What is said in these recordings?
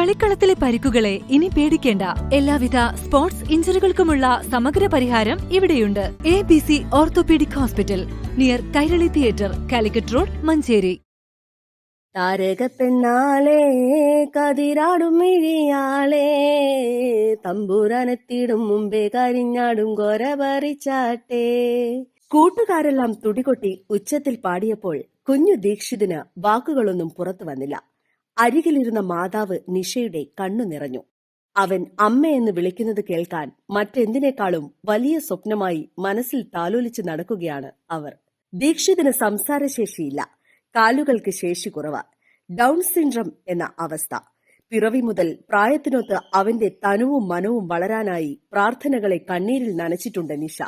കളിക്കളത്തിലെ പരിക്കുകളെ ഇനി പേടിക്കേണ്ട. എല്ലാവിധ സ്പോർട്സ് ഇഞ്ചുറികൾക്കുമുള്ള സമഗ്ര പരിഹാരം ഇവിടെയുണ്ട്. ABC orthopaedic hospital, near Kairali theatre, Calicut road, Manjeri. താരക പെണ്ണാളേ കതിരാടും മിഴിയാളേ, തമ്പൂരാനെത്തിയിടും മുമ്പേ കരിഞ്ഞാടും കൊര പറിച്ചാട്ടേ. കൂട്ടുകാരെല്ലാം തുടികൊട്ടി ഉച്ചത്തിൽ പാടിയപ്പോൾ കുഞ്ഞു ദീക്ഷിതിന് വാക്കുകളൊന്നും പുറത്തു വന്നില്ല. അരികിലിരുന്ന മാതാവ് നിഷയുടെ കണ്ണു നിറഞ്ഞു. അവൻ അമ്മയെന്ന് വിളിക്കുന്നത് കേൾക്കാൻ മറ്റെന്തിനേക്കാളും വലിയ സ്വപ്നമായി മനസ്സിൽ താലോലിച്ച് നടക്കുകയാണ് അവർ. ദീക്ഷിതിന് സംസാരശേഷിയില്ല, കാലുകൾക്ക് ശേഷി കുറവ്, ഡൗൺ സിൻഡ്രം എന്ന അവസ്ഥ. പിറവി മുതൽ പ്രായത്തിനൊത്ത് അവന്റെ തനുവും മനവും വളരാനായി പ്രാർത്ഥനകളെ കണ്ണീരിൽ നനച്ചിട്ടുണ്ട് നിഷ.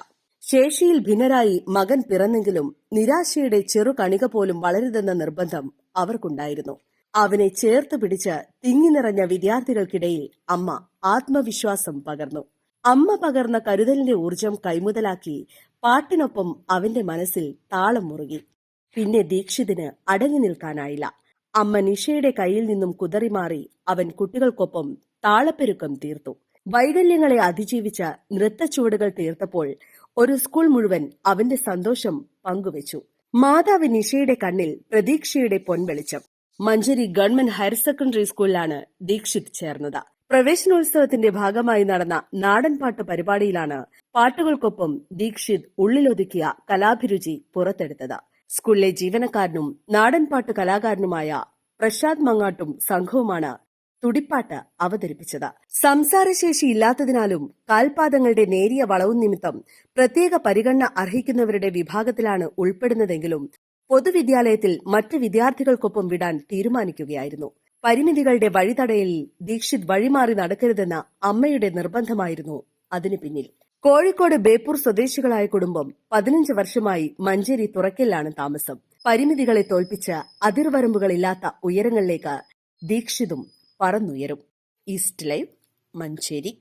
ശേഷിയിൽ ഭിന്നരായി മകൻ പിറന്നെങ്കിലും നിരാശയുടെ ചെറുകണിക പോലും വളരുതെന്ന നിർബന്ധം അവർക്കുണ്ടായിരുന്നു. അവനെ ചേർത്ത് പിടിച്ച് തിങ്ങി നിറഞ്ഞ വിദ്യാർത്ഥികൾക്കിടയിൽ അമ്മ ആത്മവിശ്വാസം പകർന്നു. അമ്മ പകർന്ന കരുതലിന്റെ ഊർജം കൈമുതലാക്കി പാട്ടിനൊപ്പം അവന്റെ മനസ്സിൽ താളം മുറുകി. പിന്നെ ദീക്ഷിതിന് അടങ്ങി നിൽക്കാനായില്ല. അമ്മ നിഷയുടെ കയ്യിൽ നിന്നും കുതറിമാറി അവൻ കുട്ടികൾക്കൊപ്പം താളപ്പെരുക്കം തീർത്തു. വൈകല്യങ്ങളെ അതിജീവിച്ച നൃത്തച്ചുവടുകൾ തീർത്തപ്പോൾ ഒരു സ്കൂൾ മുഴുവൻ അവന്റെ സന്തോഷം പങ്കുവച്ചു. മാതാവ് നിഷയുടെ കണ്ണിൽ പ്രതീക്ഷയുടെ പൊൻവെളിച്ചം. മഞ്ചേരി ഗവൺമെന്റ് ഹയർ സെക്കൻഡറി സ്കൂളിലാണ് ദീക്ഷിത് ചേർന്നത്. പ്രവേശനോത്സവത്തിന്റെ ഭാഗമായി നടന്ന നാടൻപാട്ട് പരിപാടിയിലാണ് പാട്ടുകൾക്കൊപ്പം ദീക്ഷിത് ഉള്ളിലൊതുക്കിയ കലാഭിരുചി പുറത്തെടുത്തത്. സ്കൂളിലെ ജീവനക്കാരനും നാടൻപാട്ട് കലാകാരനുമായ പ്രശാന്ത് മങ്ങാട്ടും സംഘവുമാണ് തുടിപ്പാട്ട് അവതരിപ്പിച്ചത്. സംസാരശേഷി ഇല്ലാത്തതിനാലും കാൽപാദങ്ങളുടെ നേരിയ വളവും നിമിത്തം പ്രത്യേക പരിഗണന അർഹിക്കുന്നവരുടെ വിഭാഗത്തിലാണ് ഉൾപ്പെടുന്നതെങ്കിലും പൊതുവിദ്യാലയത്തിൽ മറ്റ് വിദ്യാർത്ഥികൾക്കൊപ്പം വിടാൻ തീരുമാനിക്കുകയായിരുന്നു. പരിമിതികളുടെ വഴിതടയലിൽ ദീക്ഷിത് വഴിമാറി നടക്കരുതെന്ന അമ്മയുടെ നിർബന്ധമായിരുന്നു അതിനു പിന്നിൽ. കോഴിക്കോട് ബേപ്പൂർ സ്വദേശികളായ കുടുംബം 15 വർഷമായി മഞ്ചേരി തുറക്കലിലാണ് താമസം. പരിമിതികളെ തോൽപ്പിച്ച് അതിർവരമ്പുകളില്ലാത്ത ഉയരങ്ങളിലേക്ക് ദീക്ഷിതും പറന്നുയരും. East live, Manjeri.